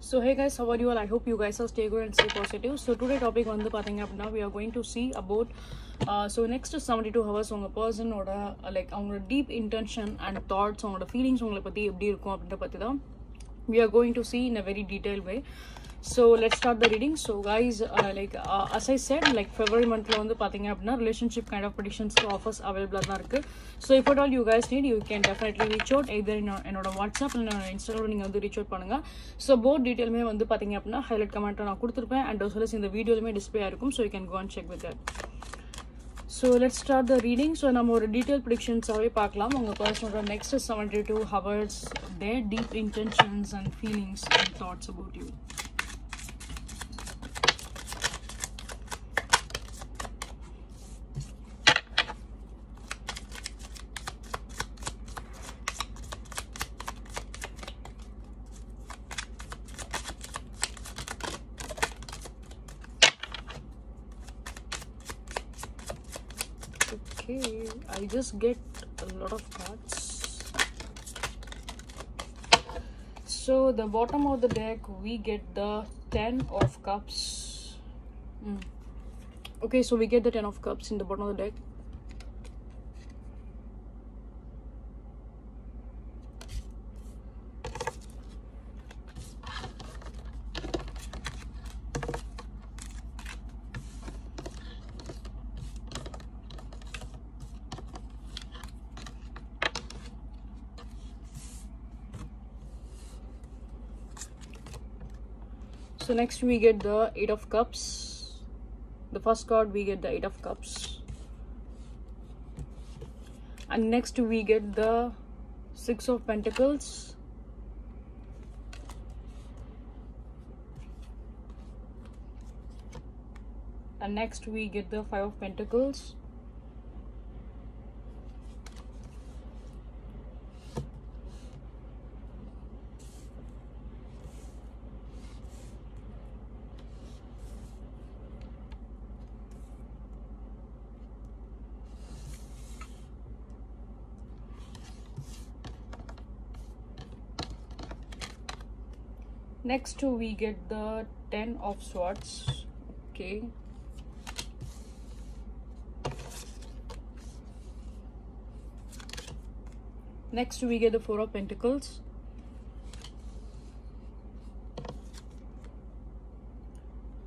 So hey guys, how are you all? I hope you guys are stay good and stay positive. So today topic வந்து பாத்தீங்க அப்படின்னா we are going to see about so next 72 hours உங்க பர்சனோட like அவங்களோட deep intention and thoughts, அவங்களோட feelings உங்களை பத்தி எப்படி இருக்கும் அப்படின்ற பத்தி தான் we are going to see in a very detailed way. So let's start the reading. So guys, as I said, like February month la vandu pathinga appadina relationship kind of predictions offers available ah irukku. So if at all you guys need, you can definitely reach out either in enoda WhatsApp illa Instagram neenga vandu reach out pannunga. So both detail me vandu pathinga appadina highlight comment la na kuduthirpen and also in the video la display ayirukum, so you can go and check with that. So let's start the reading. So நம்ம ஒரு detailed predictions ஆவே பார்க்கலாம். உங்க பர்சனோட next 72 hours their deep intentions and feelings and thoughts about you. Okay, I just get a lot of cards. So the bottom of the deck we get the 10 of cups. Okay, so we get the 10 of cups in the bottom of the deck. So next we get the 8 of cups. The first card we get the 8 of cups. And next we get the 6 of pentacles. And next we get the 5 of pentacles. Next we get the 10 of swords. Okay. Next we get the 4 of pentacles.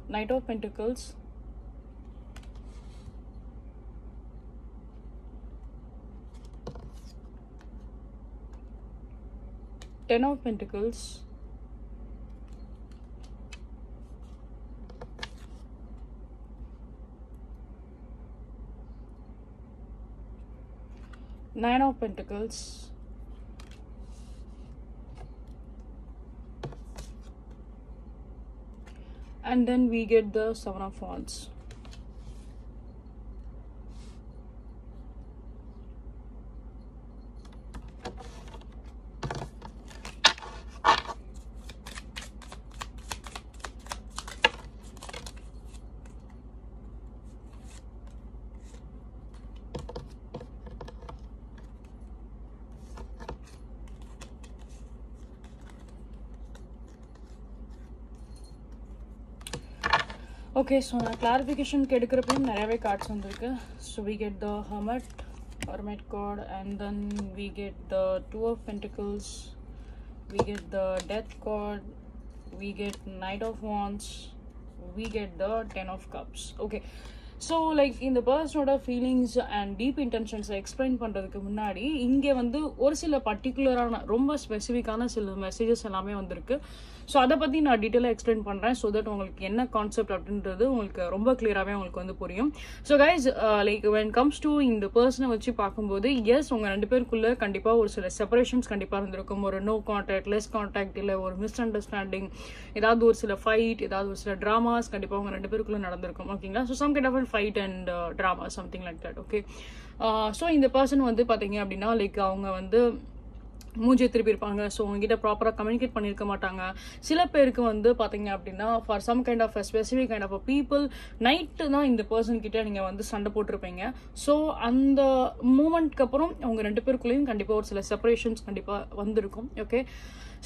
Knight of pentacles. Ten of pentacles. Nine of pentacles. And then we get the 7 of wands. Okay, so na clarification ku edukrapum nerave cards vandirukku. So we get the hermit card, and then we get the 2 of pentacles, we get the death card, we get knight of wands, we get the 10 of cups. Okay, so like in the personoda feelings and deep intentions explain பண்றதுக்கு முன்னாடி இங்க வந்து ஒரு சில பர்టిక్యులரான ரொம்ப ஸ்பெசிஃபிக்கான சில messages எல்லாமே வந்திருக்கு. ஸோ அதை பற்றி நான் டீட்டெயிலாக எக்ஸ்பிளைன் பண்ணுறேன், ஸோ தட் உங்களுக்கு என்ன கான்செப்ட் அப்படின்றது உங்களுக்கு ரொம்ப கிளியராகவே உங்களுக்கு வந்து புரியும். So guys, like when comes to இந்த பர்சனை வச்சு பார்க்கும்போது எஸ், உங்கள் ரெண்டு பேருக்குள்ளே கண்டிப்பாக ஒரு சில செப்பரேஷன்ஸ் கண்டிப்பாக இருந்திருக்கும். ஒரு நோ கான்டாக்ட், லெஸ் கான்டாக்ட், இல்லை ஒரு மிஸ் அண்டர்ஸ்டாண்டிங், ஏதாவது ஒரு சில ஃபைட், ஏதாவது ஒரு சில ட்ராமாஸ் கண்டிப்பாக உங்கள் ரெண்டு பேருக்குள்ளே நடந்திருக்கும். ஓகேங்களா? So some kind of fight and drama, something like that. Okay, so இந்த பர்சன் வந்து பார்த்தீங்க அப்படின்னா லைக் அவங்க வந்து மூஞ்சி திருப்பி இருப்பாங்க. ஸோ உங்ககிட்ட ப்ராப்பராக கம்யூனிகேட் பண்ணியிருக்க மாட்டாங்க. சில பேருக்கு வந்து பார்த்தீங்க அப்படின்னா for some kind of specific kind of people night தான் இந்த பர்சன் கிட்ட நீங்கள் வந்து சண்டை போட்டிருப்பீங்க. ஸோ அந்த மூமெண்ட்க்கு அப்புறம் அவங்க ரெண்டு பேருக்குள்ளேயும் கண்டிப்பாக ஒரு சில செப்பரேஷன்ஸ் கண்டிப்பாக வந்திருக்கும். ஓகே,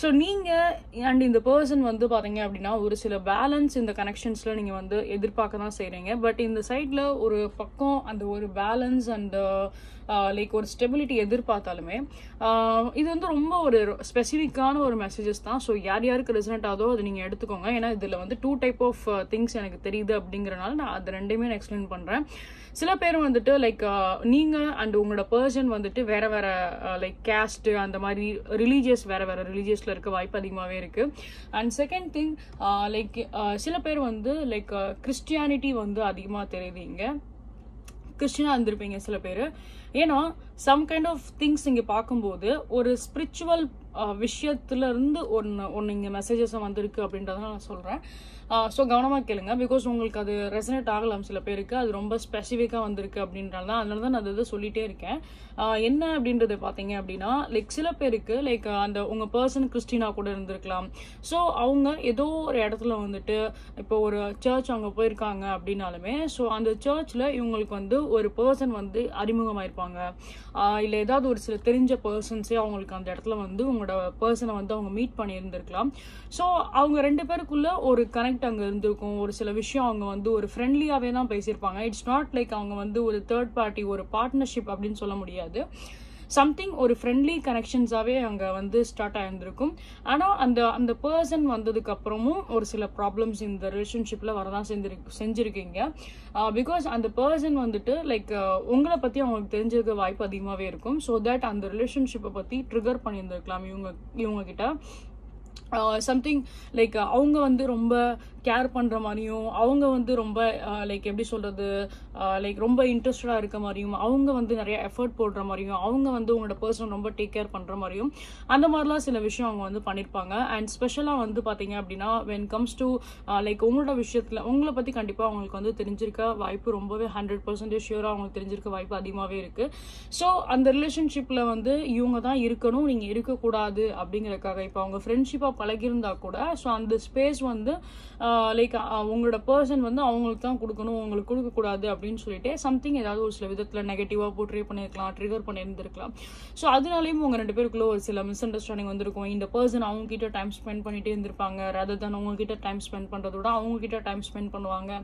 ஸோ நீங்கள் அண்ட் இந்த பர்சன் வந்து பார்த்தீங்க அப்படின்னா ஒரு சில பேலன்ஸ் இந்த கனெக்ஷன்ஸில் நீங்கள் வந்து எதிர்பார்க்க தான் செய்கிறீங்க. பட் இந்த சைடில் ஒரு பக்கம் அந்த ஒரு பேலன்ஸ் அண்ட் லைக் ஒரு ஸ்டெபிலிட்டி எதிர்பார்த்தாலுமே இது வந்து ரொம்ப ஒரு ஸ்பெசிஃபிக்கான ஒரு மெசேஜஸ் தான். ஸோ யார் யாருக்கு ரெசனேட் ஆகுதோ அதை நீங்கள் எடுத்துக்கோங்க. ஏன்னா இதில் வந்து 2 டைப் ஆஃப் திங்ஸ் எனக்கு தெரியுது அப்படிங்கிறனால நான் அது ரெண்டுமே நான் எக்ஸ்பிளைன் பண்ணுறேன். சில பேர் வந்துட்டு லைக் நீங்கள் அண்ட் உங்களோட பர்சன் வந்துட்டு வேற வேற லைக் கேஸ்ட் அந்த மாதிரி ரிலீஜியஸ் வேற வேற ரிலீஜியஸில் இருக்க வாய்ப்பு அதிகமாகவே இருக்கு. அண்ட் செகண்ட் திங் லைக் சில பேர் வந்து லைக் கிறிஸ்டியானிட்டி வந்து அதிகமாக தெரியுது. இங்கே கிறிஸ்டியனாக இருந்திருப்பீங்க சில பேர். ஏன்னா சம் கைண்ட் ஆஃப் திங்ஸ் இங்கே பார்க்கும்போது ஒரு ஸ்பிரிச்சுவல் விஷயத்துல இருந்து ஒன்று இங்கே மெசேஜஸ் வந்திருக்கு அப்படின்றத நான் சொல்கிறேன். ஸோ கவனமாக கேளுங்க. பிகாஸ் உங்களுக்கு அது ரெசனேட் ஆகலாம் சில பேருக்கு. அது ரொம்ப ஸ்பெசிஃபிக்காக வந்திருக்கு அப்படின்றால தான் அதனால தான் நான் அதை சொல்லிட்டே இருக்கேன். என்ன அப்படின்றது பார்த்தீங்க அப்படின்னா லைக் சில பேருக்கு லைக் அந்த உங்கள் பர்சன் கிறிஸ்டினாக கூட இருந்திருக்கலாம். ஸோ அவங்க ஏதோ ஒரு இடத்துல வந்துட்டு இப்போ ஒரு சர்ச் அவங்க போயிருக்காங்க அப்படின்னாலுமே ஸோ அந்த சர்ச்சில் இவங்களுக்கு வந்து ஒரு பர்சன் வந்து அறிமுகமாயிருப்பாங்க. இல்லை ஏதாவது ஒரு சில தெரிஞ்ச பர்சன்ஸே அவங்களுக்கு அந்த இடத்துல வந்து உங்களோட பர்சனை வந்து அவங்க மீட் பண்ணியிருந்திருக்கலாம். ஸோ அவங்க 2 பேருக்குள்ள ஒரு கனெக்ட் அங்கே இருந்திருக்கும். ஒரு சில விஷயம் அவங்க வந்து ஒரு ஃப்ரெண்ட்லியாகவே தான் பேசியிருப்பாங்க. இட்ஸ் நாட் லைக் அவங்க வந்து ஒரு தேர்ட் பார்ட்டி ஒரு பார்ட்னர்ஷிப் அப்படின்னு சொல்ல முடியாது. சம்திங் ஒரு ஃப்ரெண்ட்லி கனெக்ஷன்ஸாகவே அங்கே வந்து ஸ்டார்ட் ஆகிருந்திருக்கும். ஆனால் அந்த பர்சன் வந்ததுக்கு அப்புறமும் ஒரு சில ப்ராப்ளம்ஸ் இந்த ரிலேஷன்ஷிப்பில் வரதான் செஞ்சுருக்கீங்க. பிகாஸ் அந்த பர்சன் வந்துட்டு லைக் உங்களை பற்றி அவங்களுக்கு தெரிஞ்சிருக்க வாய்ப்பு அதிகமாகவே இருக்கும். ஸோ தட் அந்த ரிலேஷன்ஷிப்பை பற்றி ட்ரிகர் பண்ணியிருந்திருக்கலாம் இவங்க கிட்ட. சம்திங் லைக் அவங்க வந்து ரொம்ப கேர் பண்ணுற மாதிரியும் அவங்க வந்து ரொம்ப லைக் எப்படி சொல்கிறது லைக் ரொம்ப இன்ட்ரெஸ்டடாக இருக்க மாதிரியும் அவங்க வந்து நிறைய எஃபர்ட் போடுற மாதிரியும் அவங்க வந்து உங்களோட பர்சன் ரொம்ப டேக் கேர் பண்ணுற மாதிரியும் அந்த மாதிரிலாம் சில விஷயம் அவங்க வந்து பண்ணியிருப்பாங்க. அண்ட் ஸ்பெஷலாக வந்து பார்த்தீங்க அப்படின்னா வென் கம்ஸ் டு லைக் உங்களோட விஷயத்தில் உங்களை பற்றி கண்டிப்பாக அவங்களுக்கு வந்து தெரிஞ்சிருக்க வாய்ப்பு ரொம்பவே 100% ஷியூராக அவங்களுக்கு தெரிஞ்சிருக்க வாய்ப்பு அதிகமாகவே இருக்குது. ஸோ அந்த ரிலேஷன்ஷிப்பில் வந்து இவங்க தான் இருக்கணும், நீங்கள் இருக்கக்கூடாது அப்படிங்கிறதுக்காக இப்போ அவங்க ஃப்ரெண்ட்ஷிப்பாக பழகியிருந்தா கூட ஸோ அந்த ஸ்பேஸ் வந்து லைக் உங்களோட பர்சன் வந்து அவங்களுக்கு தான் கொடுக்கணும், உங்களுக்கு கொடுக்கக்கூடாது அப்படின்னு சொல்லிட்டு சம்திங் ஏதாவது ஒரு சில விதத்தில் நெகட்டிவாக போர்ட்ரே பண்ணியிருக்கலாம், ட்ரிகர் பண்ணியிருந்திருக்கலாம். ஸோ அதனாலேயும் உங்கள் 2 பேருக்குள்ள ஒரு சில மிஸ் அண்டர்ஸ்டாண்டிங் வந்திருக்கும். இந்த பர்சன் அவங்க கிட்ட டைம் ஸ்பெண்ட் பண்ணிட்டே இருந்திருப்பாங்க, ரதர் தான் உங்ககிட்ட டைம் ஸ்பெண்ட் பண்ணுறதோட அவங்க கிட்ட டைம் ஸ்பெண்ட் பண்ணுவாங்க.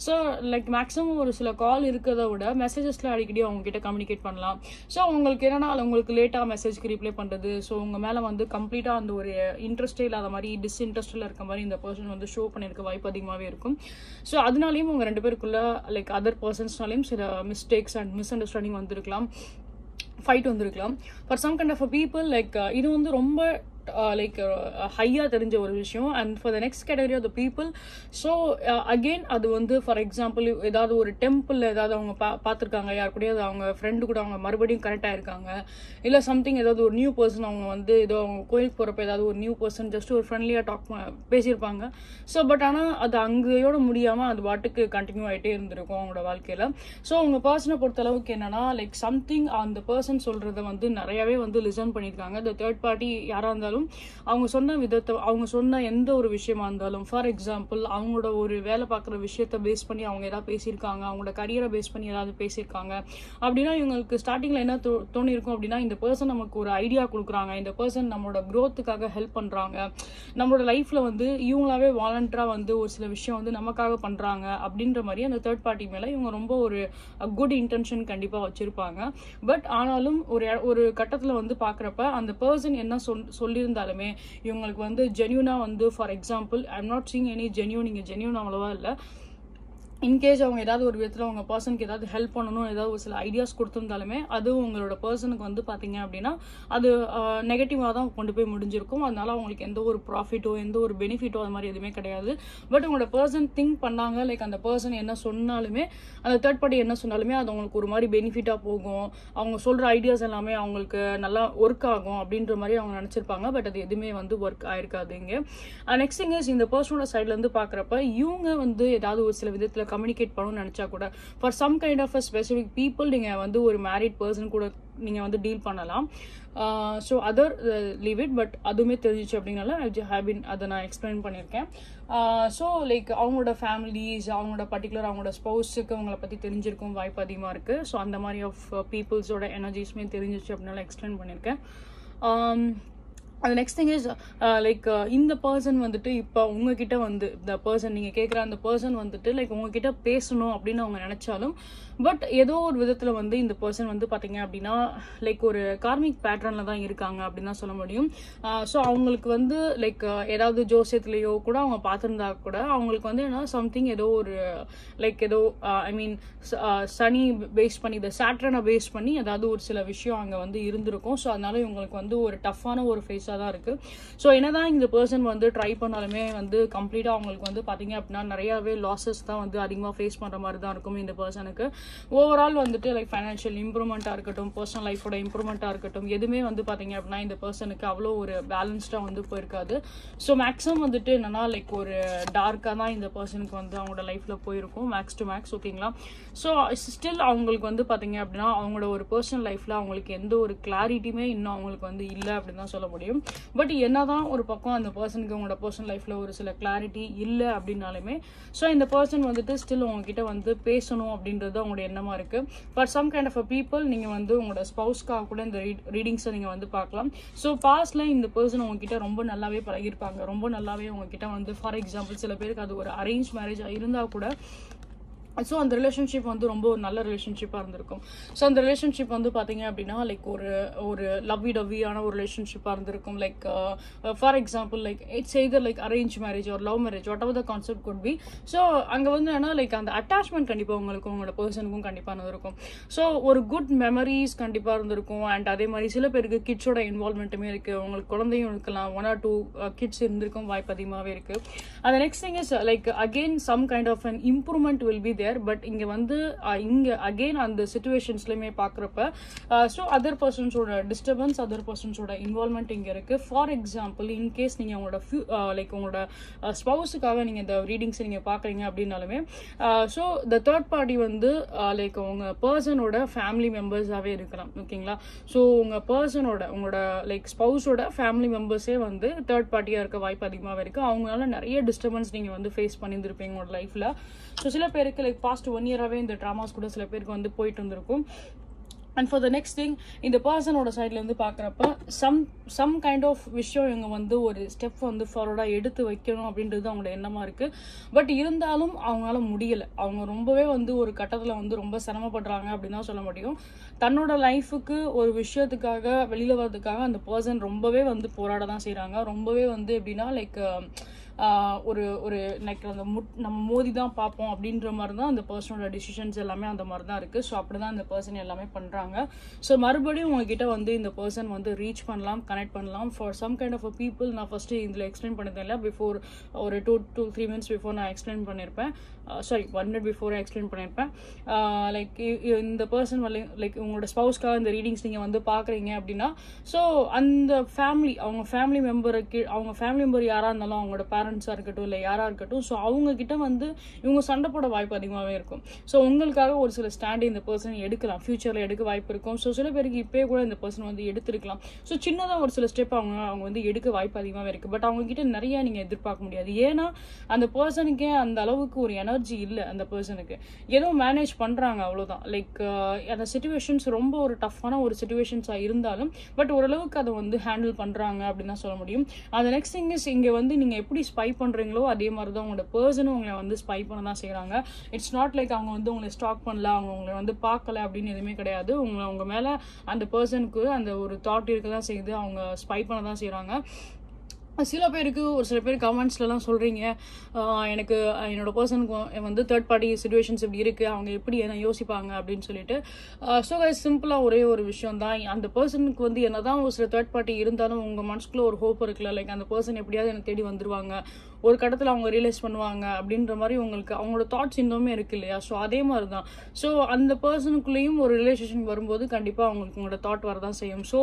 ஸோ லைக் மேக்ஸிமம் ஒரு சில கால் இருக்கிறத விட மெசேஜஸ்ல அடிக்கடி அவங்க கிட்ட கம்யூனிகேட் பண்ணலாம். ஸோ உங்களுக்கு என்னன்னா உங்களுக்கு லேட்டாக மெசேஜ்க்கு ரிப்ளை பண்ணுறது, ஸோ உங்கள் மேலே வந்து கம்ப்ளீட்டாக அந்த ஒரு இன்ட்ரெஸ்டே இல்லாத மாதிரி டிஸ்இன்ட்ரெஸ்டில் இருக்க மாதிரி இந்த பர்சன் வந்து ஷோ பண்ணியிருக்க வாய்ப்பு அதிகமாகவே இருக்கும். ஸோ அதனாலையும் உங்கள் 2 பேருக்குள்ள லைக் அதர் பர்சன்ஸ்னாலையும் சில மிஸ்டேக்ஸ் அண்ட் மிஸ் அண்டர்ஸ்டாண்டிங் வந்திருக்கலாம், ஃபைட் வந்திருக்கலாம். For some kind of people like இது வந்து ரொம்ப லைக் ஹையாக தெரிஞ்ச ஒரு விஷயம். And for the next category of the people so again அது வந்து ஃபார் எக்ஸாம்பிள் ஏதாவது ஒரு டெம்பிள் ஏதாவது அவங்க பார்த்துருக்காங்க, யார் கூட அவங்க ஃப்ரெண்டு கூட அவங்க மறுபடியும் கனெக்ட் ஆகிருக்காங்க, இல்லை சம்திங் ஏதாவது ஒரு நியூ பர்சன் அவங்க வந்து ஏதோ அவங்க கோயிலுக்கு போகிறப்ப ஏதாவது ஒரு நியூ பர்சன் ஜஸ்ட் ஒரு ஃப்ரெண்ட்லியாக பேசியிருப்பாங்க. ஸோ பட் ஆனால் அது அங்கேயோட முடியாமல் அது பாட்டுக்கு கண்டினியூ ஆகிட்டே இருந்திருக்கும் அவங்களோட வாழ்க்கையில். ஸோ உங்கள் பர்சனை பொறுத்தளவுக்கு என்னன்னா லைக் சம்திங் அந்த பர்சன் சொல்கிறத வந்து நிறையவே வந்து லிசன் பண்ணியிருக்காங்க. இந்த தேர்ட் பார்ட்டி யாராக இருந்தாலும் அவங்க சொன்ன விதத்தை அவங்க சொன்ன எந்த ஒரு விஷயமா இருந்தாலும் ஃபார் எக்ஸாம்பிள் அவங்களோட ஒரு வேலை பார்க்குற விஷயத்த பேஸ் பண்ணி அவங்க ஏதாவது பேசியிருக்காங்க, அவங்களோட கரியரை பேஸ் பண்ணி ஏதாவது பேசியிருக்காங்க அப்படின்னா இவங்களுக்கு ஸ்டார்டிங்கில் என்ன தோணியிருக்கும் அப்படின்னா இந்த பர்சன் நமக்கு ஒரு ஐடியா கொடுக்குறாங்க, இந்த பர்சன் நம்மளோட க்ரோத்துக்காக ஹெல்ப் பண்ணுறாங்க, நம்மளோட லைஃப்பில் வந்து இவங்களாவே வாலண்டராக வந்து ஒரு சில விஷயம் வந்து நமக்காக பண்ணுறாங்க அப்படின்ற மாதிரி அந்த தேர்ட் பார்ட்டி மேலே இவங்க ரொம்ப ஒரு குட் இன்டென்ஷன் கண்டிப்பாக வச்சுருப்பாங்க. பட் ஆனாலும் ஒரு கட்டத்தில் வந்து பார்க்குறப்ப அந்த பர்சன் என்ன சொல்லியிருந்தாலுமே இவங்களுக்கு வந்து ஜென்யூனா வந்து for example I am not seeing any genuine, இங்கே ஜென்யூன் அவ்வளவா இல்லை. இன்கேஸ் அவங்க ஏதாவது ஒரு விதத்தில் உங்கள் பர்சனுக்கு ஏதாவது ஹெல்ப் பண்ணணும் ஏதாவது ஒரு சில ஐடியாஸ் கொடுத்துருந்தாலுமே அது உங்களோட பர்சனுக்கு வந்து பார்த்தீங்க அப்படின்னா அது நெகட்டிவாக தான் கொண்டு போய் முடிஞ்சிருக்கும். அதனால அவங்களுக்கு எந்த ஒரு ப்ராஃபிட்டோ எந்த ஒரு பெனிஃபிட்டோ அது மாதிரி எதுவுமே கிடையாது. பட் உங்களோட பர்சன் திங்க் பண்ணாங்க லைக் அந்த பர்சன் என்ன சொன்னாலுமே அந்த தேர்ட் பார்ட்டி என்ன சொன்னாலுமே அது அவங்களுக்கு ஒரு மாதிரி பெனிஃபிட்டாக போகும், அவங்க சொல்கிற ஐடியாஸ் எல்லாமே அவங்களுக்கு நல்லா ஒர்க் ஆகும் அப்படின்ற மாதிரி அவங்க நினச்சிருப்பாங்க. பட் அது எதுவுமே வந்து ஒர்க் ஆயிருக்காது. இங்கே நெக்ஸ்ட் திங் இஸ் இந்த பர்சனோட சைட்லேருந்து பார்க்குறப்ப இவங்க வந்து ஏதாவது ஒரு சில விதத்தில் கம்யூனிகேட் பண்ணணும்னு நினச்சா கூட for some kind of a specific people நீங்கள் வந்து ஒரு மேரிட் பர்சன் கூட நீங்கள் வந்து டீல் பண்ணலாம். So other leave it. But அதுவுமே தெரிஞ்சிச்சு அப்படின்னால அதை நான் எக்ஸ்பிளைன் பண்ணியிருக்கேன். ஸோ லைக் அவங்களோட ஃபேமிலிஸ் அவங்களோட பர்டிகுலர் அவங்களோட ஸ்பௌஸுக்கு அவங்கள பற்றி தெரிஞ்சிருக்கும் வாய்ப்பு அதிகமாக இருக்குது. ஸோ அந்த மாதிரி ஆஃப் பீப்புள்ஸோட எனர்ஜிஸுமே தெரிஞ்சிச்சு அப்படின்னால எக்ஸ்பிளைன் பண்ணியிருக்கேன். அந்த நெக்ஸ்ட் திங் இஸ் லைக் இந்த பர்சன் வந்துட்டு இப்போ உங்ககிட்ட வந்து இந்த பர்சன் நீங்கள் கேட்குற அந்த பர்சன் வந்துட்டு லைக் உங்ககிட்ட பேசணும் அப்படின்னு அவங்க நினச்சாலும் பட் ஏதோ ஒரு விதத்தில் வந்து இந்த பர்சன் வந்து பார்த்தீங்க அப்படின்னா லைக் ஒரு கார்மிக் பேட்டர்னில் தான் இருக்காங்க அப்படின்னு தான் சொல்ல முடியும். ஸோ அவங்களுக்கு வந்து லைக் ஏதாவது ஜோசியத்துலேயோ கூட அவங்க பார்த்துருந்தா கூட அவங்களுக்கு வந்து என்ன சம்திங் ஏதோ ஒரு லைக் ஏதோ ஐ மீன் சனி பேஸ் பண்ணி இந்த சாட்ரனை பேஸ் பண்ணி ஏதாவது ஒரு சில விஷயம் அங்கே வந்து இருந்திருக்கும். ஸோ அதனால இவங்களுக்கு வந்து ஒரு டஃப்பான ஒரு ஃபேஸாக தான் இருக்குது. ஸோ என்னதான் இந்த பர்சன் வந்து ட்ரை பண்ணாலுமே வந்து கம்ப்ளீட்டாக அவங்களுக்கு வந்து பார்த்தீங்க அப்படின்னா நிறையாவே லாஸஸ் தான் வந்து அதிகமாக ஃபேஸ் பண்ணுற மாதிரி தான் இருக்கும் இந்த பர்சனுக்கு. ஓவரால் வந்துட்டு லைக் ஃபைனான்ஷியல் இம்ப்ரூவ்மெண்ட்டாக இருக்கட்டும், பர்சனல் லைஃபோட இம்ப்ரூவ்மெண்ட்டாக இருக்கட்டும், எதுவுமே வந்து பார்த்தீங்க அப்படின்னா இந்த பர்சனுக்கு அவ்வளோ ஒரு பேலன்ஸ்டாக வந்து போயிருக்காது. ஸோ மேக்ஸிமம் வந்துட்டு என்னன்னா லைக் ஒரு டார்க்காக தான் இந்த பர்சனுக்கு வந்து அவங்களோட லைஃப்பில் போயிருக்கும் மேக்ஸ் டு மேக்ஸ். ஓகேங்களா? ஸோ ஸ்டில் அவங்களுக்கு வந்து பார்த்தீங்க அப்படின்னா அவங்களோட ஒரு பர்சனல் லைஃப்பில் அவங்களுக்கு எந்த ஒரு கிளாரிட்டியுமே இன்னும் அவங்களுக்கு வந்து இல்லை அப்படின்னு தான் சொல்ல முடியும். பட் என்னதான் ஒரு பக்கம் அந்த பர்சனுக்கு அவங்களோட பர்சனல் லைஃப்பில் ஒரு சில கிளாரிட்டி இல்லை அப்படின்னாலுமே ஸோ இந்த பர்சன் வந்துட்டு ஸ்டில் உங்ககிட்ட வந்து பேசணும் அப்படின்றது அவங்களோட எண்ணமாக இருக்குது. But some kind of a people நீங்கள் வந்து உங்களோட ஸ்பவுஸ்க்காக கூட இந்த ரீடிங்ஸை நீங்கள் வந்து பார்க்கலாம். ஸோ பாஸ்ட்ல இந்த பர்சன் உங்ககிட்ட ரொம்ப நல்லாவே பழகிருப்பாங்க, ரொம்ப நல்லாவே உங்ககிட்ட வந்து ஃபார் எக்ஸாம்பிள் சில பேருக்கு அது ஒரு அரேஞ்ச் மேரேஜாக இருந்தால் கூட ஸோ அந்த ரிலேஷன்ஷிப் வந்து ரொம்ப ஒரு நல்ல ரிலேஷன்ஷிப்பாக இருந்திருக்கும். ஸோ அந்த ரிலேஷன்ஷிப் வந்து பார்த்தீங்க அப்படின்னா லைக் ஒரு லவ்வி டவ்வியான ஒரு ரிலேஷன்ஷிப்பாக இருந்திருக்கும். Like for example like it's either like arrange marriage ஒரு love marriage whatever the concept could be. So அங்கே வந்து என்ன லைக் அந்த அட்டாச்மெண்ட் கண்டிப்பாக உங்களுக்கும் உங்களோட பர்சனுக்கும் கண்டிப்பாக இருந்திருக்கும். ஸோ ஒரு குட் மெமரிஸ் கண்டிப்பாக இருந்திருக்கும். அண்ட் அதே மாதிரி சில பேருக்கு கிட்ஸோட இன்வால்மெண்ட்டுமே இருக்குது. உங்களுக்கு குழந்தையும் இருக்கலாம், 1 or 2 கிட்ஸ் இருந்திருக்கும் வாய்ப்பு அதிகமாகவே இருக்குது. அந்த next thing is like again some kind of an improvement will be but இங்க வந்து இங்க அகெயின் அந்த சிச்சுவேஷன்ஸ்லயுமே பாக்குறப்ப ஸோ அதர் பர்சன்ஸோட டிஸ்டர்பன்ஸ், அதர் பர்சன்ஸோட இன்வால்மெண்ட் இங்க இருக்கு. ஃபார் எக்ஸாம்பிள் இன்கேஸ் நீங்க உங்களோட லைக் உங்களோட ஸ்பவுஸுக்காக நீங்க இந்த ரீடிங்ஸ் நீங்க பாக்குறீங்க அப்படின்னாலுமே ஸோ த தேர்ட் பார்ட்டி வந்து லைக் உங்க பர்சனோட ஃபேமிலி மெம்பர்ஸாவே இருக்கலாம். ஓகேங்களா? ஸோ உங்க பர்சனோட உங்களோட லைக் ஸ்பவுஸோட ஃபேமிலி மெம்பர்ஸே வந்து தேர்ட் பார்ட்டியா இருக்க வாய்ப்பு அதிகமாகவே இருக்கு. அவங்களால நிறைய டிஸ்டர்பன்ஸ் நீங்க வந்து ஃபேஸ் பண்ணியிருந்திருப்பீங்க உங்களோட லைஃப்ல. ஸோ சில பேருக்கு லைக் பாஸ்ட் 1 year-ஆவே இந்த ட்ராமாஸ் கூட சில பேருக்கு வந்து போயிட்டு இருந்திருக்கும். And for the next thing இந்த பர்சனோட சைட்ல இருந்து பார்க்குறப்ப சம் கைண்ட் ஆஃப் விஷயம் இவங்க வந்து ஒரு ஸ்டெப் வந்து ஃபார்வர்டாக எடுத்து வைக்கணும் அப்படின்றது அவங்களோட எண்ணமாக இருக்குது. பட் இருந்தாலும் அவங்களால முடியலை. அவங்க ரொம்பவே வந்து ஒரு கட்டத்தில் வந்து ரொம்ப சிரமப்படுறாங்க அப்படின்னு தான் சொல்ல முடியும். தன்னோட லைஃபுக்கு ஒரு விஷயத்துக்காக வெளியில் வர்றதுக்காக அந்த பர்சன் ரொம்பவே வந்து போராட தான் செய்கிறாங்க. ரொம்பவே வந்து எப்படின்னா லைக் ஒரு ஒரு லைக் அந்த நம்ம மோதி தான் பார்ப்போம் அப்படின்ற மாதிரி தான் அந்த பர்சனோட டிசிஷன்ஸ் எல்லாமே அந்த மாதிரி தான் இருக்குது. ஸோ அப்படி தான் அந்த பர்சன் எல்லாமே பண்ணுறாங்க. ஸோ மறுபடியும் உங்ககிட்ட வந்து இந்த பர்சன் வந்து ரீச் பண்ணலாம், கனெக்ட் பண்ணலாம். For some kind of a people நான் ஃபஸ்ட்டு இதில் எக்ஸ்பிளைன் பண்ணியிருந்தேன் இல்லை, பிஃபோர் ஒரு 2 to 3 minutes பிஃபோர் நான் எக்ஸ்பிளைன் பண்ணியிருப்பேன். சாரி 1 minute பிஃபோர் எக்ஸ்பிளைன் பண்ணியிருப்பேன். லைக் இந்த பர்சன் லைக் உங்களோட ஸ்பவுஸ்க்காக இந்த ரீடிங்ஸ் நீங்கள் வந்து பார்க்குறீங்க அப்படின்னா ஸோ அந்த ஃபேமிலி அவங்க ஃபேமிலி மெம்பர் யாராக இருந்தாலும் அவங்களோட பேரண்ட்ஸாக இருக்கட்டும் இல்லை யாராக இருக்கட்டும் ஸோ அவங்கக்கிட்ட வந்து இவங்க சண்டை போட வாய்ப்பு அதிகமாகவே இருக்கும். ஸோ உங்களுக்காக ஒரு சில ஸ்டாண்டு இந்த பர்சன் எடுக்கலாம், ஃபியூச்சரில் எடுக்க வாய்ப்பு இருக்கும். ஸோ சில பேருக்கு இப்போயே கூட இந்த பர்சன் வந்து எடுத்துருக்கலாம். ஸோ சின்னதாக ஒரு சில ஸ்டெப் அவங்க வந்து எடுக்க வாய்ப்பு அதிகமாகவே இருக்குது. பட் அவங்கக்கிட்ட நிறையா நீங்கள் எதிர்பார்க்க முடியாது. ஏன்னா அந்த பர்சனுக்கே அந்த அளவுக்கு ஒரு எனர்ஜி இல்லை. அந்த பர்சனுக்கு ஏதோ மேனேஜ் பண்ணுறாங்க அவ்வளோதான். லைக் அந்த சிச்சுவேஷன்ஸ் ரொம்ப ஒரு டஃப்பான ஒரு சிச்சுவேஷன்ஸாக இருந்தாலும் பட் ஓரளவுக்கு அதை வந்து ஹேண்டில் பண்ணுறாங்க அப்படின்னு தான் சொல்ல முடியும். அந்த நெக்ஸ்ட் திங் இஸ் இங்கே வந்து நீங்கள் எப்படி ஸ்பை பண்ணுறீங்களோ அதே மாதிரி தான் உங்களோட பர்சனும் உங்களை வந்து ஸ்பை பண்ண தான் செய்கிறாங்க. இட்ஸ் நாட் லைக் அவங்க வந்து உங்களை ஸ்டாக் பண்ணல, அவங்க உங்களை வந்து பார்க்கல அப்படின்னு எதுவுமே கிடையாது. உங்க மேலே அந்த பர்சனுக்கு அந்த ஒரு தாட் இருக்க தான் செய்யுது, அவங்க ஸ்பை பண்ண தான் செய்கிறாங்க. சில பேருக்கு ஒரு சில பேர் கமெண்ட்ஸ்லாம் சொல்கிறீங்க எனக்கு என்னோட பர்சனுக்கு வந்து தேர்ட் பார்ட்டி சிச்சுவேஷன்ஸ் இப்படி இருக்குது, அவங்க எப்படி என்ன யோசிப்பாங்க அப்படின்னு சொல்லிட்டு. ஸோ சிம்பிளாக ஒரே ஒரு விஷயம் தான், அந்த பர்சனுக்கு வந்து என்ன தான் ஒரு சில தேர்ட் பார்ட்டி இருந்தாலும் உங்கள் மனசுக்குள்ளே ஒரு ஹோப் இருக்குல்ல, லைக் அந்த பர்சன் எப்படியாவது எனக்கு தேடி வந்துருவாங்க, ஒரு கட்டத்தில் அவங்க ரியலைஸ் பண்ணுவாங்க அப்படின்ற மாதிரி உங்களுக்கு அவங்களோட தாட்ஸ் இன்னுமே இருக்கு இல்லையா. ஸோ அதே மாதிரி தான். ஸோ அந்த பர்சனுக்குள்ளேயும் ஒரு ரிலேஷன்ஷிப் வரும்போது கண்டிப்பாக அவங்களுக்கு உங்களோட தாட் வரதான் செய்யும். ஸோ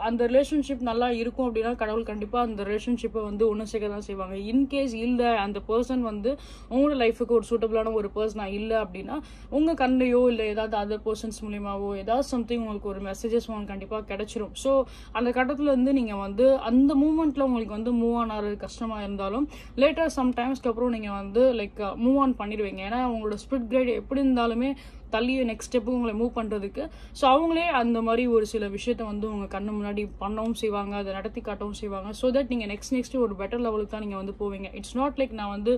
அந்த ரிலேஷன்ஷிப் நல்லா இருக்கும் அப்படின்னா கடவுள் கண்டிப்பாக அந்த ரிலேஷன்ஷிப்பை வந்து ஒன்று சேர்க்க தான் செய்வாங்க. இன்கேஸ் இல்லை அந்த பர்சன் வந்து உங்களோட லைஃபுக்கு ஒரு சூட்டபிளான ஒரு பர்சனாக இல்லை அப்படின்னா உங்கள் கண்ணையோ இல்லை ஏதாவது அதர் பர்சன்ஸ் மூலியமாவோ ஏதாவது சம்திங் உங்களுக்கு ஒரு மெசேஜஸ் உங்களுக்கு கண்டிப்பாக கிடைச்சிரும். ஸோ அந்த கட்டத்தில் வந்து நீங்கள் வந்து அந்த மூமெண்ட்டில் உங்களுக்கு வந்து மூவ் ஆன் ஆகிறது கஷ்டமாக இருந்தாலும் லேட்டர் சம்டைம்ஸ்க்கு அப்புறம் நீங்கள் வந்து லைக் மூவ் ஆன் பண்ணிடுவீங்க. ஏன்னா உங்களோட ஸ்பிரிட் கைடு எப்படி இருந்தாலுமே தள்ளி நெக்ஸ்ட் ஸ்டெப்பு உங்களை மூவ் பண்ணுறதுக்கு. ஸோ அவங்களே அந்த மாதிரி ஒரு சில விஷயத்த வந்து உங்கள் கண்ணு முன்னாடி பண்ணவும் செய்வாங்க, அதை நடத்தி காட்டவும் செய்வாங்க. ஸோ தட் நீங்கள் நெக்ஸ்ட் ஒரு பெட்டர் லெவலுக்கு தான் நீங்கள் வந்து போவீங்க. இட்ஸ் நாட் லைக் நான் வந்து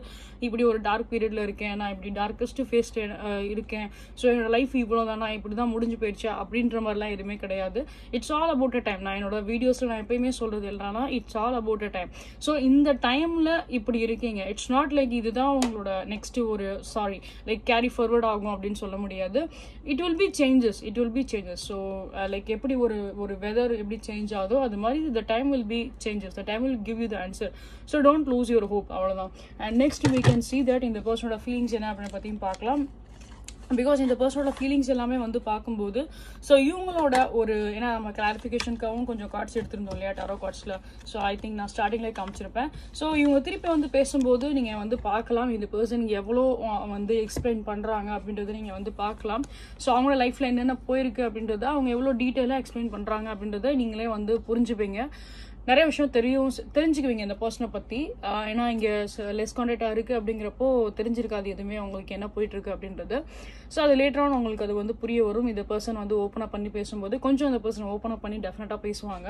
இப்படி ஒரு டார்க் பீரியடில் இருக்கேன், நான் இப்படி டார்க்கஸ்ட் ஃபேஸ் இருக்கேன், ஸோ என்னோட லைஃப் இவ்வளோ தான், நான் இப்படி தான் முடிஞ்சு போயிடுச்சா அப்படின்ற மாதிரிலாம் எதுவுமே கிடையாது. It's all about a time. நான் என்னோட வீடியோஸில் நான் எப்பயுமே சொல்கிறது இல்லைனா it's all about a time. So இந்த டைமில் இப்படி இருக்கீங்க. இட்ஸ் நாட் லைக் இதுதான் உங்களோட நெக்ஸ்ட் ஒரு லைக் கேரி ஃபார்வர்ட் ஆகும் அப்படின்னு சொல்ல முடியாது. It will be changes. So like எப்படி ஒரு வெதர் எப்படி சேஞ்ச் ஆகுதோ அது மாதிரி the time will be changes. The time will give you the answer. So don't lose your hope. அவ்வளோதான். And next we can see that இந்த பர்சனோட feelings என்ன அப்படின்னு பற்றியும் பார்க்கலாம். பிகாஸ் இந்த பர்சனோட ஃபீலிங்ஸ் எல்லாமே வந்து பார்க்கும்போது ஸோ இவங்களோட ஏன்னா நம்ம கிளாரிஃபிகேஷனுக்காகவும் கொஞ்சம் கார்ட்ஸ் எடுத்திருந்தோம் இல்லையா டாரோ கார்ட்ஸில். ஸோ ஐ திங்க் நான் ஸ்டார்டிங்லேயே காமிச்சிருப்பேன். ஸோ இவங்க திருப்பி வந்து பேசும்போது நீங்கள் வந்து பார்க்கலாம் இந்த பர்சன் எவ்வளோ வந்து எக்ஸ்பிளைன் பண்ணுறாங்க அப்படின்றத நீங்கள் வந்து பார்க்கலாம். ஸோ அவங்களோட லைஃப்பில் என்னென்ன போயிருக்கு அப்படின்றத அவங்க எவ்வளோ டீட்டெயிலாக எக்ஸ்பிளைன் பண்ணுறாங்க அப்படின்றத நீங்களே வந்து புரிஞ்சுப்பீங்க. நிறைய விஷயம் தெரிஞ்சுக்குவீங்க இந்த பர்சனை பற்றி. ஏன்னா இங்கே லெஸ் கான்டாக்டாக இருக்குது அப்படிங்கிறப்போ தெரிஞ்சிருக்காது எதுவுமே அவங்களுக்கு என்ன போயிட்டுருக்கு அப்படின்றது. ஸோ அது லேட்டரான உங்களுக்கு அது வந்து புரிய வரும். இந்த பர்சன் வந்து ஓப்பனாக பண்ணி பேசும்போது கொஞ்சம் அந்த பர்சன் ஓப்பனாக பண்ணி டெஃபினட்டாக பேசுவாங்க.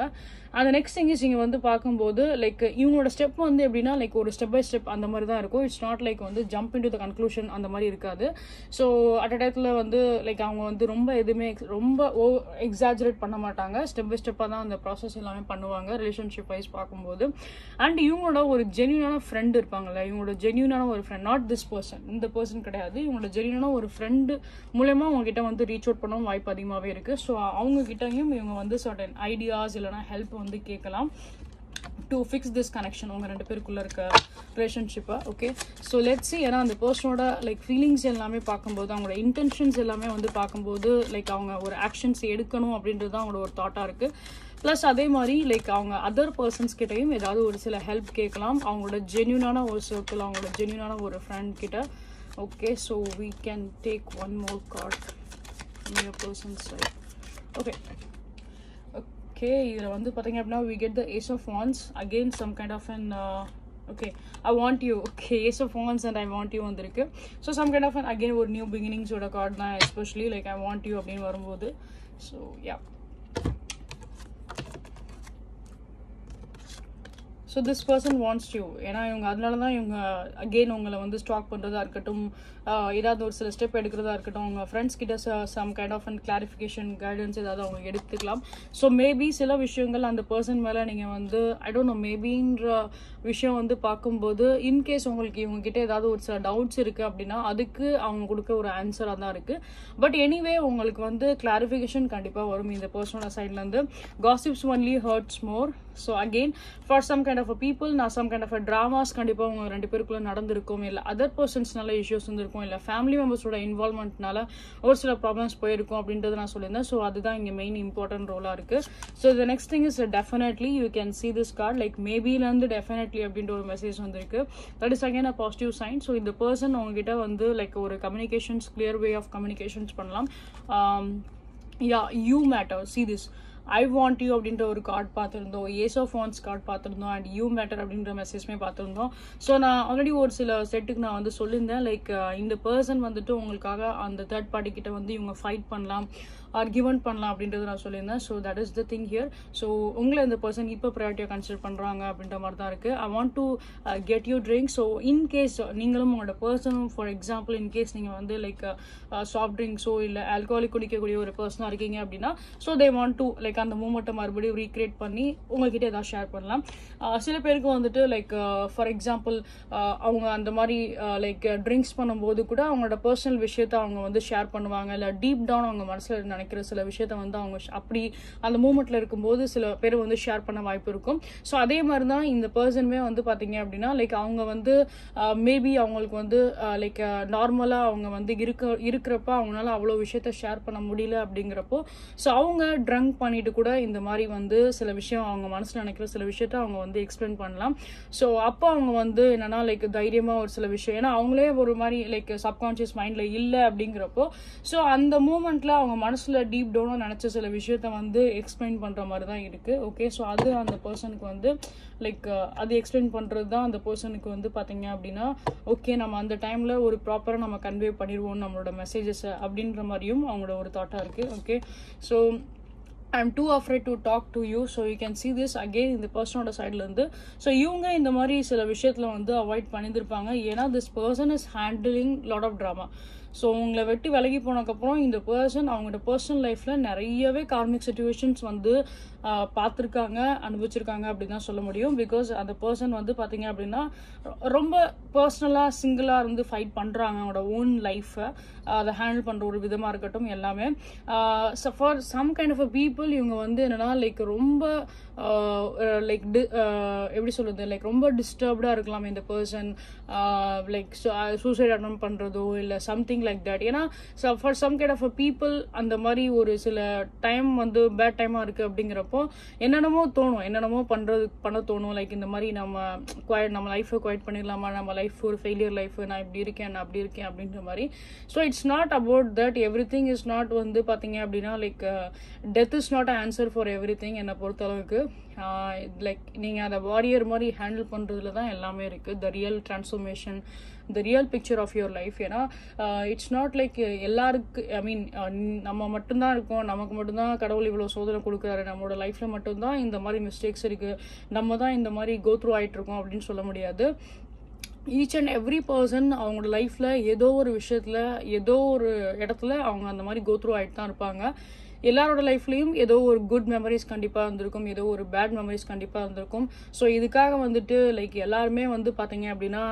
அந்த நெக்ஸ்ட் திங் இஸ் இங்கே வந்து பார்க்கும்போது லைக் இவங்களோட ஸ்டெப் வந்து எப்படின்னா லைக் ஒரு ஸ்டெப் பை ஸ்டெப் அந்த மாதிரி தான் இருக்கும். இட்ஸ் நாட் லைக் வந்து jump in to the conclusion அந்த மாதிரி இருக்காது. ஸோ அட் அ டயத்தில் வந்து லைக் அவங்க வந்து ரொம்ப எக்ஸாஜரேட் பண்ண மாட்டாங்க. ஸ்டெப் பை ஸ்டெப்பாக தான் அந்த ப்ராசஸ் எல்லாமே பண்ணுவாங்க ரிலேஷன்ஷிப் வைஸ் பார்க்கும்போது. அண்ட் இவங்களோட ஒரு ஜென்யூனான ஃப்ரெண்ட் இருப்பாங்கல்ல, இவங்களோட ஜென்யூனான ஒரு ஃப்ரெண்ட், நாட் திஸ் பர்சன், இந்த பர்சன் கிடையாது, இவங்களோட ஜென்யூனான ஒரு ஃப்ரெண்டு மூலமா உங்ககிட்ட வந்து ரீச் அவுட் பண்ணவும் வாய்ப்பு அதிகமாகவே இருக்கு. ஸோ அவங்க கிட்டையும் இவங்க வந்து சர்டன் ஐடியாஸ் இல்லைனா ஹெல்ப் வந்து கேட்கலாம் டு ஃபிக்ஸ் திஸ் கனெக்ஷன் உங்கள் ரெண்டு பேருக்குள்ளே இருக்க ரிலேஷன்ஷிப்பை. Okay, so let's see. ஏன்னா அந்த பர்சனோட லைக் ஃபீலிங்ஸ் எல்லாமே பார்க்கும்போது அவங்களோட இன்டென்ஷன்ஸ் எல்லாமே வந்து பார்க்கும்போது லைக் அவங்க ஒரு ஆக்ஷன்ஸ் எடுக்கணும் அப்படின்றது தான் அவங்களோட ஒரு தாட்டாக இருக்குது. ப்ளஸ் அதே மாதிரி லைக் அவங்க அதர் பர்சன்ஸ் கிட்டையும் ஏதாவது ஒரு சில ஹெல்ப் கேட்கலாம் அவங்களோட ஜென்யூனான ஒரு சர்க்கிள், அவங்களோட ஜென்யூனான ஒரு ஃப்ரெண்ட் கிட்ட. Okay, so we can take one more card from your person's side. Okay, இதில் வந்து பார்த்தீங்க அப்படின்னா we get the Ace of Wands, again some kind of an okay, I want you. Okay, Ace of Wands and I want you வந்திருக்கு. So some kind of an again ஒரு new பிகினிங்ஸோட card தான், especially like I want you அப்படின்னு வரும்போது. So yeah, so this person wants you. ஏன்னா இவங்க அதனால தான் இவங்க அகெயின் உங்களை வந்து ஸ்டாக் பண்ணுறதா இருக்கட்டும், ஏதாவது ஒரு சில ஸ்டெப் எடுக்கிறதா இருக்கட்டும், அவங்க ஃப்ரெண்ட்ஸ் கிட்ட some kind of and clarification guidance ஏதாவது அவங்க எடுத்துக்கலாம். ஸோ மேபி சில விஷயங்கள் அந்த பர்சன் மேலே நீங்கள் வந்து ஐ டோன்ட் நோ மேபின்ற விஷயம் வந்து பார்க்கும்போது இன்கேஸ் உங்களுக்கு இவங்ககிட்ட ஏதாவது ஒரு சில டவுட்ஸ் இருக்குது அப்படின்னா அதுக்கு அவங்க கொடுக்க ஒரு ஆன்சராக தான் இருக்குது. பட் எனிவே உங்களுக்கு வந்து கிளாரிஃபிகேஷன் கண்டிப்பாக வரும் இந்த பர்சனோட சைட்லேருந்து. Gossips only hurts more. So again for some kind of a people நான் some kind of a dramas கண்டிப்பாக உங்கள் ரெண்டு பேருக்குள்ளே நடந்திருக்கும், இல்லை அதர் பர்சன்ஸ்னால இஷ்யூஸ் வந்துருக்கும், இல்லை ஃபேமிலி மெம்பர்ஸோட இன்வால்மெண்ட்னால ஒரு சில ப்ராப்ளம்ஸ் போயிருக்கும் அப்படின்றது நான் சொல்லியிருந்தேன். ஸோ அதுதான் இங்கே மெயின் இம்பார்ட்டன்ட் ரோலாக இருக்குது. So the next thing is definitely you can see this card like மேபிலேருந்து டெஃபினெட்லி அப்படின்ற ஒரு மெசேஜ் வந்திருக்கு. That is again a positive sign. So இந்த பர்சன் உங்ககிட்ட வந்து லைக் ஒரு communications clear way of communications பண்ணலாம். Yeah, you matter, see this I want you அப்படின்ற ஒரு கார்டு பார்த்துருந்தோம், ஏஸ் ஆஃப் வாண்ட்ஸ் கார்டு பார்த்துருந்தோம், அண்ட் யூ மேட்டர் அப்படின்ற மெசேஜ்மே பார்த்துருந்தோம். ஸோ நான் ஆல்ரெடி ஒரு சில செட்டுக்கு நான் வந்து சொல்லியிருந்தேன் லைக் இந்த பர்சன் வந்துட்டு உங்களுக்காக அந்த தேர்ட் பார்ட்டி கிட்ட வந்து இவங்க ஃபைட் பண்ணலாம் ஆர் கிவன் பண்ணலாம் அப்படின்றது நான் சொல்லியிருந்தேன். So that is the thing here. So உங்களை இந்த பர்சன் இப்போ ப்ரையாரிட்டியாக கன்சிடர் பண்ணுறாங்க அப்படின்ற மாதிரி தான் இருக்குது. I want to get you drink. So in case நீங்களும் உங்களோட பர்சனும் ஃபார் எக்ஸாம்பிள் இன்கேஸ் நீங்கள் வந்து லைக் சாஃப்ட் ட்ரிங்க்ஸோ இல்லை ஆல்கஹாலிக் குடிக்கக்கூடிய ஒரு பர்சனாக இருக்கீங்க அப்படின்னா so they want to like அந்த மூமெண்ட்டை மறுபடியும் ரீக்ரியேட் பண்ணி உங்ககிட்ட ஏதாவது ஷேர் பண்ணலாம். சில பேருக்கு வந்துட்டு லைக் ஃபார் எக்ஸாம்பிள் அவங்க அந்த மாதிரி லைக் ட்ரிங்க்ஸ் பண்ணும்போது கூட அவங்களோட பர்சனல் விஷயத்தை அவங்க வந்து ஷேர் பண்ணுவாங்க, இல்லை டீப் டவுன் அவங்க மனசில் நினைக்கிற சில விஷயத்த வந்து அவங்க அப்படி அந்த மூமெண்ட்ல இருக்கும்போது சில பேர் வந்து ஷேர் பண்ண வாய்ப்பு இருக்கும். ஸோ அதே மாதிரி தான் இந்த பர்சனுமே வந்து பார்த்தீங்க அப்படின்னா லைக் அவங்க வந்து மேபி அவங்களுக்கு வந்து லைக் நார்மலாக அவங்க வந்து இருக்கிறப்ப அவங்களால அவ்வளோ விஷயத்த ஷேர் பண்ண முடியல அப்படிங்கிறப்போ ஸோ அவங்க ட்ரங்க் பண்ணிட்டு பண்ணிட்டு கூட இந்த மாதிரி வந்து சில விஷயம் அவங்க மனசுல நினைக்கிற சில விஷயத்த அவங்க வந்து எக்ஸ்பிளைன் பண்ணலாம். ஸோ அப்போ அவங்க வந்து என்னன்னா லைக் தைரியமா ஒரு சில விஷயம், ஏன்னா அவங்களே ஒரு மாதிரி லைக் சப்கான்சியஸ் மைண்ட்ல இல்லை அப்படிங்கிறப்போ ஸோ அந்த மூமெண்ட்ல அவங்க மனசுல டீப் டவுனா நினைச்ச சில விஷயத்த வந்து எக்ஸ்பிளைன் பண்ற மாதிரி தான் இருக்கு. ஓகே, ஸோ அது அந்த பர்சனுக்கு வந்து லைக் அது எக்ஸ்பிளைன் பண்றது தான் அந்த பர்சனுக்கு வந்து பாத்தீங்க அப்படின்னா ஓகே நம்ம அந்த டைம்ல ஒரு ப்ராப்பரா நம்ம கன்வே பண்ணிடுவோம் நம்மளோட மெசேஜஸ் அப்படின்ற மாதிரியும் அவங்களோட ஒரு தாட்டா இருக்கு. Okay, so I'm too afraid to talk to you. So you can see this again இந்த பர்சனோட சைட்ல இருந்து. ஸோ இவங்க இந்த மாதிரி சில விஷயத்துல வந்து அவாய்ட் பண்ணியிருப்பாங்க. ஏன்னா this person is handling lot of drama. So உங்களை வெட்டி விலகி போனதுக்கப்புறம் இந்த பர்சன் அவங்களோட பர்சனல் லைஃப்பில் நிறையவே கார்மிக் சுச்சுவேஷன்ஸ் வந்து பார்த்துருக்காங்க, அனுபவிச்சிருக்காங்க அப்படின்னு தான் சொல்ல முடியும். பிகாஸ் அந்த பர்சன் வந்து பார்த்தீங்க அப்படின்னா ரொம்ப பர்சனலாக சிங்கிளாக இருந்து ஃபைட் பண்ணுறாங்க அவங்களோட ஓன் லைஃப்பை அதை ஹேண்டில் பண்ணுற ஒரு விதமாக இருக்கட்டும் எல்லாமே. For some kind of a people இவங்க வந்து என்னென்னா லைக் ரொம்ப லைக் எப்படி சொல்கிறது லைக் ரொம்ப டிஸ்டர்ப்டாக இருக்கலாம் இந்த பர்சன், லைக் சூசைட் அட்டம் பண்ணுறதோ இல்லை சம்திங் லைக் தட். ஏன்னா for some kind of a people அந்த மாதிரி ஒரு சில டைம் வந்து பேட் டைமாக இருக்குது அப்படிங்கிறப்போ என்னென்னமோ தோணும், என்னென்னமோ பண்ண தோணும். லைக் இந்த மாதிரி நம்ம லைஃப்பை குவைட் பண்ணிடலாமா, நம்ம லைஃப் ஒரு ஃபெயிலியர் லைஃப், நான் இப்படி இருக்கேன் நான் அப்படி இருக்கேன் அப்படின்ற மாதிரி. So it's not about that, every thing is not வந்து பார்த்தீங்க அப்படின்னா like death is not a answer for every thing என்னை பொறுத்தளவுக்கு. லைக் நீங்கள் அதை வாரியர் மாதிரி ஹேண்டில் பண்ணுறதுல தான் எல்லாமே இருக்குது. The real transformation, the real picture of your life. ஏன்னா இட்ஸ் நாட் லைக் எல்லாருக்கு ஐ மீன் நம்ம மட்டும்தான் இருக்கோம், நமக்கு மட்டும்தான் கடவுள் இவ்வளோ சோதனை கொடுக்குறாரு, நம்மளோட லைஃப்பில் மட்டும்தான் இந்த மாதிரி மிஸ்டேக்ஸ் இருக்குது, நம்ம தான் இந்த மாதிரி கோ த்ரூ ஆகிட்டு இருக்கோம் அப்படின்னு சொல்ல முடியாது. ஈச் அண்ட் எவ்ரி பர்சன் அவங்களோட லைஃப்பில் ஏதோ ஒரு விஷயத்தில் ஏதோ ஒரு இடத்துல அவங்க அந்த மாதிரி கோ த்ரூ ஆகிட்டு தான் இருப்பாங்க. எல்லாரோட லைஃப்லேயும் ஏதோ ஒரு குட் மெமரிஸ் கண்டிப்பாக இருந்திருக்கும், ஏதோ ஒரு பேட் மெமரிஸ் கண்டிப்பாக இருந்திருக்கும். ஸோ இதுக்காக வந்துட்டு லைக் எல்லாருமே வந்து பார்த்தீங்க அப்படின்னா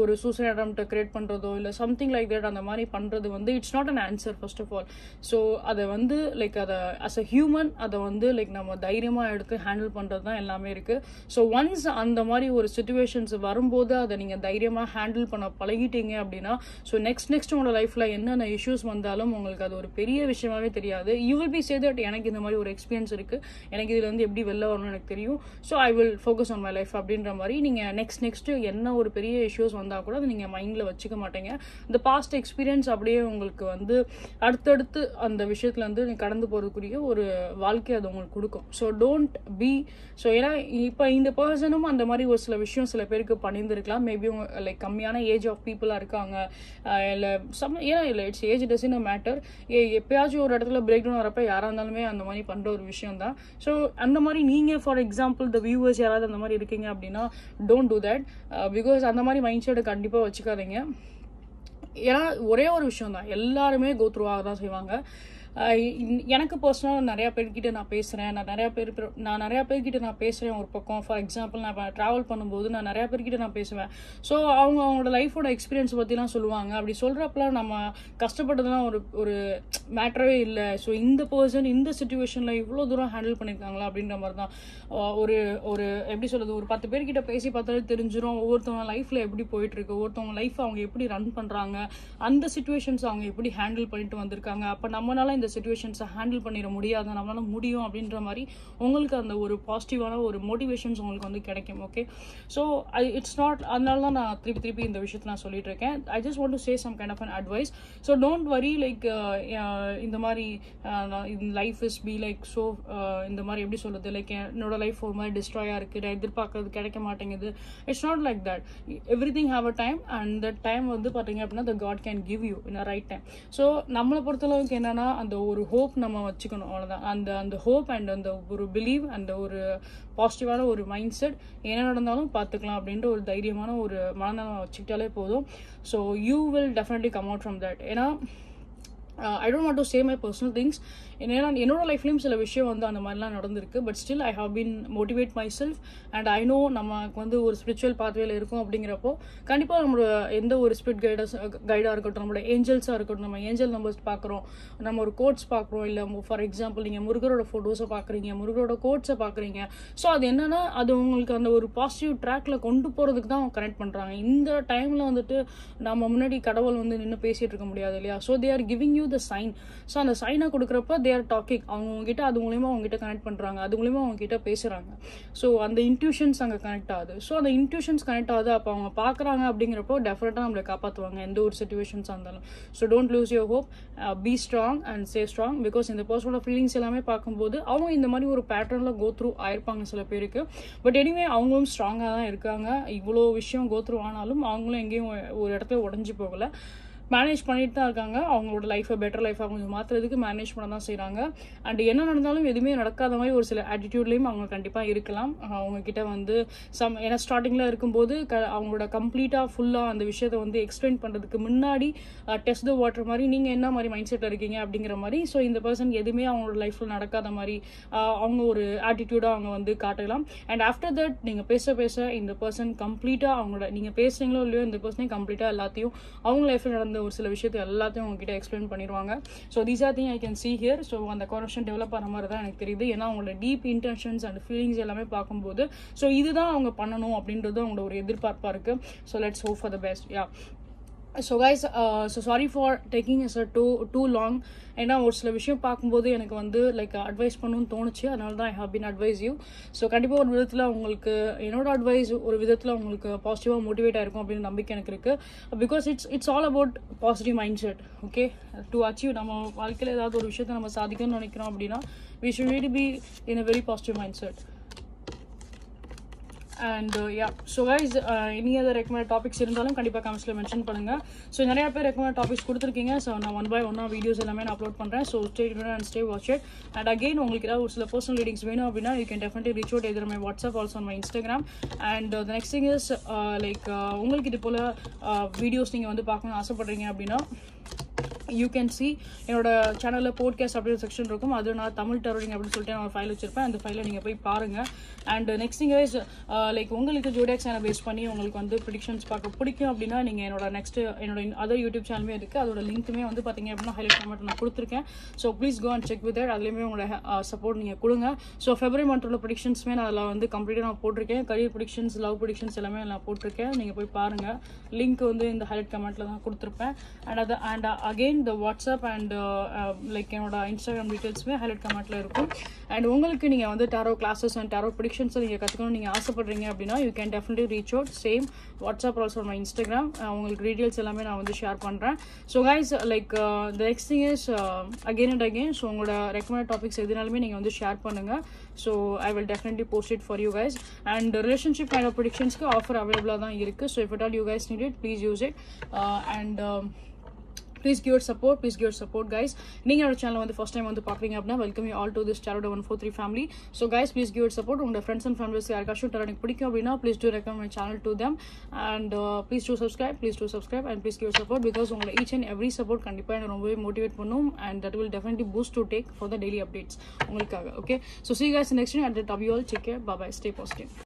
ஒரு சூசைட் அட்டெம்ப்ட்டை கிரியேட் பண்ணுறதோ இல்லை சம்திங் லைக் தட் அந்த மாதிரி பண்ணுறது வந்து it's not an answer first of all. So அதை வந்து லைக் அதை அஸ் அ ஹியூமன் அதை வந்து லைக் நம்ம தைரியமாக எடுத்து ஹேண்டில் பண்ணுறது தான் எல்லாமே இருக்குது. ஸோ ஒன்ஸ் அந்த மாதிரி ஒரு சுச்சுவேஷன்ஸ் வரும்போது அதை நீங்கள் தைரியமாக ஹேண்டில் பண்ண பழகிட்டீங்க அப்படின்னா ஸோ நெக்ஸ்ட் உங்களோட லைஃப்பில் என்னென்ன இஷ்யூஸ் வந்தாலும் உங்களுக்கு அது ஒரு பெரிய விஷயமாவே தெரியாது. You will be say that எனக்கு இந்த மாதிரி ஒரு எக்ஸ்பீரியன்ஸ் இருக்கு, எனக்கு இதுல இருந்து எப்படி வெளில வரணும்னு எனக்கு தெரியும், so I will focus on my life அப்படின்ற மாதிரி நீங்கள் நெக்ஸ்ட் என்ன ஒரு பெரிய இஷ்யூஸ் வந்தால் கூட அதை நீங்கள் மைண்டில் வச்சுக்க மாட்டீங்க. இந்த பாஸ்ட் எக்ஸ்பீரியன்ஸ் அப்படியே உங்களுக்கு வந்து அடுத்தடுத்து அந்த விஷயத்துல வந்து கடந்து போகிறதுக்குரிய ஒரு வாழ்க்கை அது உங்களுக்கு கொடுக்கும். ஸோ டோன்ட் பி ஸோ ஏன்னா இப்போ இந்த பர்சனும் அந்த மாதிரி ஒரு சில விஷயம் சில பேருக்கு பண்ணியிருந்திருக்கலாம். மேபி லைக் கம்மியான ஏஜ் ஆஃப் பீப்புளாக இருக்காங்க இல்லை ஏன்னா இல்லை இட்ஸ் ஏஜ் டசன்ட் மேட்டர். எப்பயாச்சும் ஒரு இடத்துல பிரேக் டவுன் வரப்ப யாராக இருந்தாலுமே அந்த மாதிரி பண்ணுற ஒரு விஷயம் தான். ஸோ அந்த மாதிரி நீங்கள் ஃபார் எக்ஸாம்பிள் த வியூவர்ஸ் யாராவது அந்த மாதிரி இருக்கீங்க அப்படின்னா டோன்ட் டூ தட். பிகாஸ் அந்த மாதிரி மைண்ட் செட்டை கண்டிப்பாக வச்சுக்காதீங்க. ஏன்னா ஒரே ஒரு விஷயம் தான், எல்லாருமே கோ த்ரூ ஆக தான் செய்வாங்க. எனக்கு பர்சனலாக நிறையா பேர்கிட்ட நான் பேசுகிறேன், நான் நிறையா பேர்கிட்ட நான் பேசுகிறேன். ஒரு பக்கம் ஃபார் எக்ஸாம்பிள் நான் இப்போ ட்ராவல் பண்ணும்போது நான் நிறையா பேர்கிட்ட நான் பேசுவேன். ஸோ அவங்களோட லைஃபோட எக்ஸ்பீரியன்ஸ் பற்றிலாம் சொல்லுவாங்க. அப்படி சொல்கிறப்பெல்லாம் நம்ம கஷ்டப்பட்டதுலாம் ஒரு மேட்டரவே இல்லை. ஸோ இந்த பர்சன் இந்த சுச்சுவேஷனில் இவ்வளோ தூரம் ஹேண்டில் பண்ணியிருக்காங்களா அப்படின்ற மாதிரி தான். ஒரு எப்படி சொல்கிறது, ஒரு 10 பேர்கிட்ட பேசி பார்த்தாலே தெரிஞ்சிடும் ஒவ்வொருத்தவங்க லைஃப்பில் எப்படி போயிட்டுருக்கு, ஒவ்வொருத்தவங்க லைஃப் அவங்க எப்படி ரன் பண்ணுறாங்க, அந்த சுச்சுவேஷன்ஸ் அவங்க எப்படி ஹேண்டில் பண்ணிட்டு வந்திருக்காங்க. அப்போ நம்மளால இந்த சிச்சுவேஷன்ஸை ஹேண்டில் பண்ணிட முடியாது, நம்மளால முடியும் அப்படின்ற மாதிரி உங்களுக்கு அந்த ஒரு பாசிட்டிவான ஒரு மோட்டிவேஷன்ஸ் உங்களுக்கு வந்து கிடைக்கும். ஓகே, ஸோ இட்ஸ் நாட், அதனால தான் நான் திருப்பி இந்த விஷயத்தை நான் சொல்லிட்டு இருக்கேன். I just want to say some kind of an advice. So don't worry like இந்த மாதிரி life is be like so இந்த மாதிரி எப்படி சொல்றது, லைக் என்னோட லைஃப் ஒரு மாதிரி டிஸ்ட்ராயாக இருக்குது, நான் எதிர்பார்க்கறது கிடைக்க மாட்டேங்குது. It's not like that. Everything have a time and that time வந்து பார்த்தீங்க அப்படின்னா the god can give you in a right time. So நம்மளை பொறுத்தளவுக்கு என்னன்னா அந்த ஒரு ஹோப் நம்ம வச்சுக்கணும், அவ்வளோதான். அந்த ஹோப் அண்ட் அந்த ஒரு பிலீவ் அந்த ஒரு பாசிட்டிவான ஒரு மைண்ட் செட், என்ன நடந்தாலும் பார்த்துக்கலாம் அப்படின்ற ஒரு தைரியமான ஒரு மனநலம் வச்சுக்கிட்டாலே போதும். So you will definitely come out from that. ஏன்னா I don't want to say my personal things. என்னோட லைஃப்லேயும் சில விஷயம் வந்து அந்த மாதிரிலாம் நடந்திருக்கு. But still I have been motivate myself and I know நமக்கு வந்து ஒரு ஸ்பிரிச்சுவல் பாத்வேல இருக்கும். அப்படிங்கிறப்போ கண்டிப்பாக நம்மளோட எந்த ஒரு ஸ்பிரிட் கைடாக இருக்கட்டும், நம்மளோட ஏஞ்சல்ஸாக இருக்கட்டும், நம்ம ஏஞ்சல் நம்பர்ஸ் பார்க்குறோம், நம்ம ஒரு கோட்ஸ் பார்க்குறோம், இல்லை ஃபார் எக்ஸாம்பிள் நீங்கள் முருகரோட ஃபோட்டோஸை பார்க்குறீங்க, முருகரோட கோட்ஸை பார்க்குறீங்க. ஸோ அது என்னன்னா அது உங்களுக்கு அந்த ஒரு பாசிட்டிவ் ட்ராக்ல கொண்டு போகிறதுக்கு தான் அவங்க கனெக்ட் பண்ணுறாங்க. இந்த டைமில் வந்துட்டு நம்ம முன்னாடி கடவுள் வந்து நின்று பேசிகிட்டு இருக்க முடியாது இல்லையா? So they are giving you you the sign. So அந்த சைனை கொடுக்குறப்ப தே ஆர் டாக்கிங், அவங்க உங்ககிட்ட அது மூலியமா அவங்ககிட்ட கனெக்ட் பண்ணுறாங்க, அது மூலியமா அவங்ககிட்ட பேசுகிறாங்க. ஸோ அந்த இன்ட்யூஷன்ஸ் அங்கே கனெக்ட் ஆகுது. ஸோ அந்த இன்ட்யூஷன்ஸ் கனெக்ட் ஆகுது, அப்போ அவங்க பார்க்குறாங்க அப்படிங்கிறப்போ டெஃபினட்டாக நம்மளை காப்பாற்றுவாங்க எந்த ஒரு சுச்சுவேஷன்ஸாக இருந்தாலும். So don't lose your hope, be strong and stay strong. Because இந்த பர்சனோட ஃபீலிங்ஸ் எல்லாமே பார்க்கும்போது அவங்க இந்த மாதிரி ஒரு பேட்டர்னில் கோ த்ரூ ஆயிருப்பாங்க சில பேருக்கு. பட் எனிவே அவங்களும் ஸ்ட்ராங்காக தான் இருக்காங்க. இவ்வளோ விஷயம் கோ த்ரூ ஆனாலும் அவங்களும் எங்கேயும் ஒரு இடத்துல உடஞ்சி போகலை, மேனேஜ் பண்ணிட்டு தான் இருக்காங்க. அவங்களோட லைஃபை பெட்டர் லைஃபாக கொஞ்சம் மாற்றுறதுக்கு மேனேஜ் பண்ண தான் செய்கிறாங்க. அண்ட் என்ன நடந்தாலும் எதுவுமே நடக்காத மாதிரி ஒரு சில ஆட்டிடியூட்லேயும் அவங்க கண்டிப்பாக இருக்கலாம். அவங்கக்கிட்ட வந்து ஏன்னா ஸ்டார்டிங்கில் இருக்கும்போது அவங்களோட கம்ப்ளீட்டாக ஃபுல்லாக அந்த விஷயத்தை வந்து எக்ஸ்பிளைன் பண்ணுறதுக்கு முன்னாடி டெஸ்ட் த வாட்டர் மாதிரி நீங்கள் என்ன மாதிரி மைண்ட் செட்டில் இருக்கீங்க அப்படிங்கிற மாதிரி. ஸோ இந்த பர்சன் எதுவுமே அவங்களோட லைஃப்பில் நடக்காத மாதிரி அவங்க ஒரு ஆட்டிடியூடாக அவங்க வந்து காட்டலாம். அண்ட் ஆஃப்டர் தட் நீங்கள் பேச பேச இந்த பர்சன் கம்ப்ளீட்டாக அவங்களோட நீங்கள் பேசுகிறீங்களோ இல்லையோ இந்த பர்சனே கம்ப்ளீட்டாக எல்லாத்தையும் அவங்க லைஃப்பில் நடந்த ஒரு சில விஷயத்தை எல்லாத்தையும் உங்ககிட்ட எக்ஸ்பிளைன் பண்ணிடுவாங்க. So these are thing I can see here. So அந்த கான்வர்சேஷன் டெவலப் ஆகிற மாதிரி தான் எனக்கு தெரியுது. ஏன்னா அவங்களோட டீப் இன்டென்ஷன்ஸ் அண்ட் ஃபீலிங்ஸ் எல்லாமே பார்க்கும்போது ஸோ இதுதான் அவங்க பண்ணணும் அப்படின்றது அவங்களோட ஒரு எதிர்பார்ப்பாக இருக்குது. So let's hope for the best. Yeah so guys, so sorry for taking is too long. ஏன்னா ஒரு சில விஷயம் பார்க்கும்போது எனக்கு வந்து லைக் அட்வைஸ் பண்ணணும்னு தோணுச்சு, அதனால தான் I have been advise you. So கண்டிப்பாக ஒரு விதத்தில் உங்களுக்கு என்னோட அட்வைஸ் ஒரு விதத்தில் உங்களுக்கு பாசிட்டிவாக மோட்டிவேட் ஆயிருக்கும் அப்படின்னு நம்பிக்கை எனக்கு இருக்குது. Because it's all about positive mind set. Okay, to achieve நம்ம வாழ்க்கையில் ஏதாவது ஒரு விஷயத்தை நம்ம சாதிக்கணும்னு நினைக்கிறோம் அப்படின்னா we should really be in a very positive mindset. And yeah, so guys, any other recommended topics இருந்தாலும் கண்டிப்பாக கமெண்ட்ஸில் மென்ஷன் பண்ணுங்கள். ஸோ நிறையா பேர் ரெக்கமெண்ட் டாபிக்ஸ் கொடுத்துருக்கீங்க. ஸோ நான் ஒன் பை ஒன்னாக வீடியோஸ் எல்லாமே நான் அப்லோட் பண்ணுறேன். So stay tuned and stay watch it. And again உங்களுக்கு ஏதாவது ஒரு சில பர்சனல் ரீடிங்ஸ் வேணும் அப்படின்னா you can definitely reach out எதிர் my WhatsApp, also on my Instagram. And the next thing is like உங்களுக்கு இது போல் வீடியோஸ் நீங்கள் வந்து பார்க்கணும்னு ஆசைப்படுறீங்க அப்படின்னா யூ கேன் சி என்னோட சேனலில் போட்காஸ்ட் அப்படின்னு செக்ஷன் இருக்கும். அது நான் தமிழ் டரோடிங் அப்படின்னு சொல்லிட்டு நான் ஒரு ஃபைல் வச்சிருப்பேன். அந்த ஃபைலை நீங்கள் போய் பாருங்கள். And next thing is like உங்களுக்கு ஜோடியாக் சேனல் பேஸ் பண்ணி உங்களுக்கு வந்து ப்ரிடிக்ஷன்ஸ் பார்க்க பிடிக்கும் அப்படின்னா நீங்கள் என்னோட அதர் யூடியூப் சேனலுமே இருக்குது. அதோட லிங்க்குமே வந்து பார்த்தீங்க அப்படின்னா ஹைலைட் கமெண்ட் நான் கொடுத்துருக்கேன். So please go and check with that. அதுலேயுமே உங்களோட சப்போர்ட் நீங்கள் கொடுங்க. ஸோ ஃபெப்ரவரி மந்த்தோட ப்ரிடிக்ஷன்ஸுமே நான் அதில் வந்து கம்ப்ளீட்டாக நான் போட்டிருக்கேன். கரியர் ப்ரிடிக்ஷன்ஸ், லவ் ப்ரிடிக்ஷன்ஸ் எல்லாமே நான் போட்டிருக்கேன். நீங்கள் போய் பாருங்கள். லிங்க் வந்து இந்த ஹைலைட் கமெண்ட்டில் தான் கொடுத்துருப்பேன். And again the WhatsApp and like என்னோட இன்ஸ்டாகிராம் டீட்டெயில்ஸுமே ஹைலைட் கமெண்ட்டில் இருக்கும். அண்ட் உங்களுக்கு நீங்கள் வந்து டாரோ கிளாஸஸ் அண்ட் டாரோ ப்ரிடிக்ஷன்ஸை நீங்கள் கற்றுக்கணும்னு நீங்கள் ஆசைப்படுறீங்க அப்படின்னா you can definitely reach out. Same WhatsApp, also my Instagram. உங்களுக்கு டீட்டெயில்ஸ் எல்லாமே நான் வந்து ஷேர் பண்ணுறேன். So guys, like the next thing is again and again so உங்களோட ரெக்கமெண்ட் டாபிக்ஸ் எதுனாலுமே நீங்கள் வந்து ஷேர் பண்ணுங்கள். So I will definitely post it for you guys. And relationship kind of ப்ரிடிக்ஷன்ஸ்க்கு ஆஃபர் அவைலபிளாக தான் இருக்குது. So if it all you guys need it, please use it. And please give your support guys. நீங்க our channel வந்து first time வந்து பாக்குறீங்க அப்படினா welcome you all to this Tarot 143 family. So guys, please give your support. உங்க friends and families யாருக்காச்சும் tarot எனக்கு பிடிக்கும் அப்படினா please do recommend my channel to them. And please do subscribe and please give your support, because உங்க each and every support கண்டிப்பா என்ன ரொம்பவே motivate பண்ணும், and that will definitely boost to take for the daily updates உங்களுக்காக. Okay, so see you guys in next time. At the top you all take care. Bye bye, stay positive.